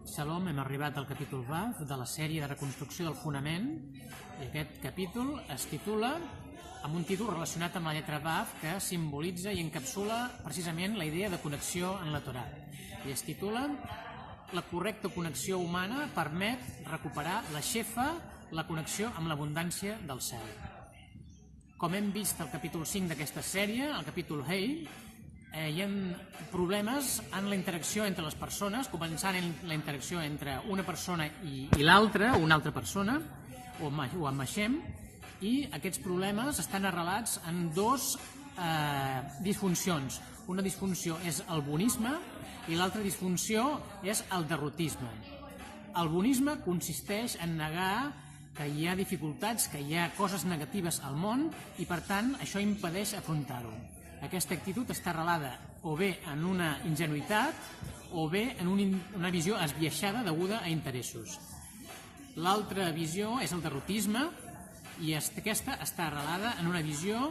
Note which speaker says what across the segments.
Speaker 1: Shalom, hem arribat al capítol Vav de la sèrie de reconstrucció del fonament i aquest capítol es titula amb un títol relacionat amb la lletra Vav que simbolitza i encapsula precisament la idea de connexió en la Torà i es titula La correcta connexió humana permet recuperar la Shefa, la connexió amb l'abundància del cel. Com hem vist al capítol 5 d'aquesta sèrie, al capítol Hei, hi ha problemes en la interacció entre les persones, començant en la interacció entre una persona i l'altra, o una altra persona, o amb Hashem, i aquests problemes estan arrelats en dos disfuncions. Una disfunció és el bonisme i l'altra disfunció és el derrotisme. El bonisme consisteix en negar que hi ha dificultats, que hi ha coses negatives al món i, per tant, això impedeix afrontar-ho. Aquesta actitud està arrelada o bé en una ingenuïtat o bé en una visió esbiaixada deguda a interessos. L'altra visió és el derrotisme i aquesta està arrelada en una visió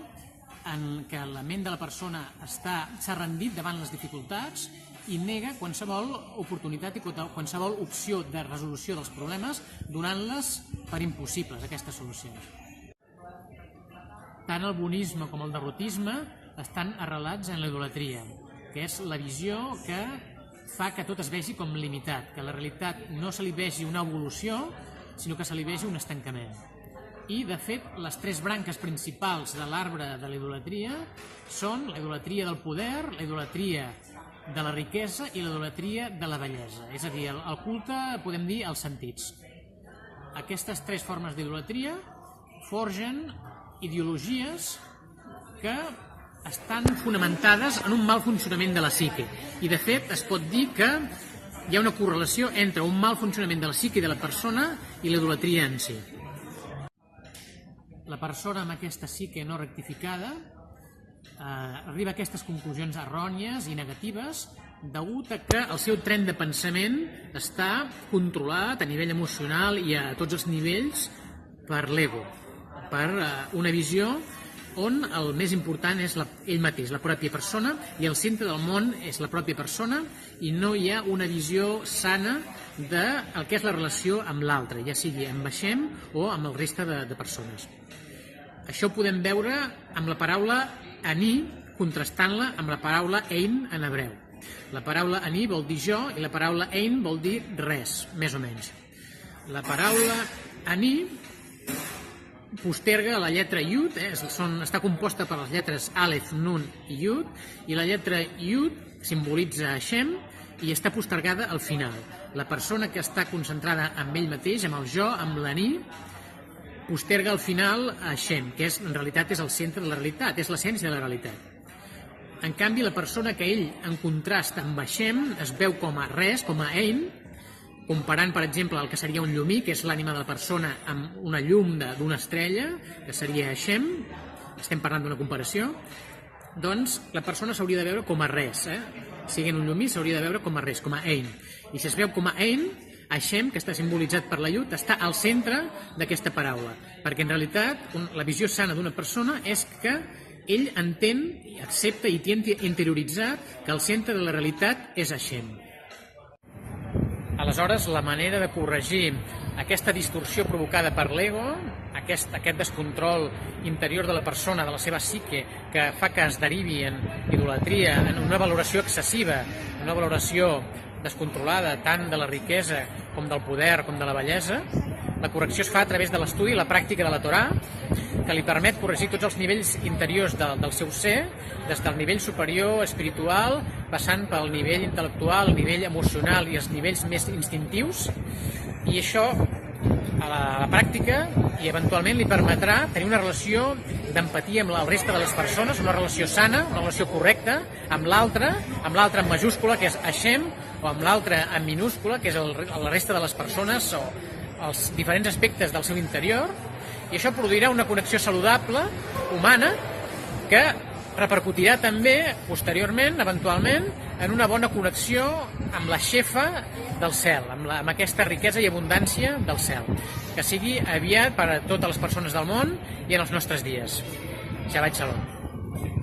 Speaker 1: en què la ment de la persona s'ha rendit davant les dificultats i nega qualsevol oportunitat i qualsevol opció de resolució dels problemes donant-les per impossibles, aquestes solucions. Tant el bonisme com el derrotisme estan arrelats en la idolatria, que és la visió que fa que tot es vegi com limitat, que la realitat no se li vegi una evolució, sinó que se li vegi un estancament. I, de fet, les tres branques principals de l'arbre de la idolatria són la idolatria del poder, la idolatria de la riquesa i la idolatria de la bellesa. És a dir, el culte, podem dir, els sentits. Aquestes tres formes d'idolatria forgen ideologies que estan fonamentades en un mal funcionament de la psique. I, de fet, es pot dir que hi ha una correlació entre un mal funcionament de la psique de la persona i la idolatria en si. La persona amb aquesta psique no rectificada arriba a aquestes conclusions errònies i negatives degut a que el seu tren de pensament està controlat a nivell emocional i a tots els nivells per l'ego, per una visió on el més important és ell mateix, la pròpia persona, i el centre del món és la pròpia persona i no hi ha una visió sana del que és la relació amb l'altre, ja sigui amb Hashem o amb el resta de persones. Això ho podem veure amb la paraula ani, contrastant-la amb la paraula ein en hebreu. La paraula ani vol dir jo i la paraula ein vol dir res, més o menys. La paraula ani posterga la lletra Yud, està composta per les lletres Alef, Nun i Yud, i la lletra Yud simbolitza Hashem i està postergada al final. La persona que està concentrada amb ell mateix, amb el jo, amb l'ani, posterga al final a Hashem, que en realitat és el centre de la realitat, és l'essència de la realitat. En canvi, la persona que ell, en contrast amb Hashem, es veu com a res, com a ein, comparant, per exemple, el que seria un llumí, que és l'ànima de la persona, amb una llum d'una estrella, que seria Hashem, estem parlant d'una comparació, doncs la persona s'hauria de veure com a res. Siguent un llumí, s'hauria de veure com a res, com a ein. I si es veu com a ein, Hashem, que està simbolitzat per la Yud, està al centre d'aquesta paraula, perquè en realitat la visió sana d'una persona és que ell entén, accepta i té interioritzat que el centre de la realitat és Hashem. Aleshores, la manera de corregir aquesta distorsió provocada per l'ego, aquest descontrol interior de la persona, de la seva psique, que fa que es derivi en idolatria, en una valoració excessiva, una valoració descontrolada tant de la riquesa com del poder com de la bellesa, la correcció es fa a través de l'estudi i la pràctica de la Torà, que li permet corregir tots els nivells interiors del seu ser, des del nivell superior espiritual, passant pel nivell intel·lectual, el nivell emocional i els nivells més instintius, i això a la pràctica i eventualment li permetrà tenir una relació d'empatia amb la resta de les persones, una relació sana, una relació correcta amb l'altre en majúscula, que és Hashem, o amb l'altre en minúscula, que és la resta de les persones o els diferents aspectes del seu interior, i això produirà una connexió saludable, humana, que repercutirà també, posteriorment, eventualment, en una bona connexió amb la Shefa del cel, amb aquesta riquesa i abundància del cel, que sigui aviat per a totes les persones del món i en els nostres dies. Shabbat Shalom.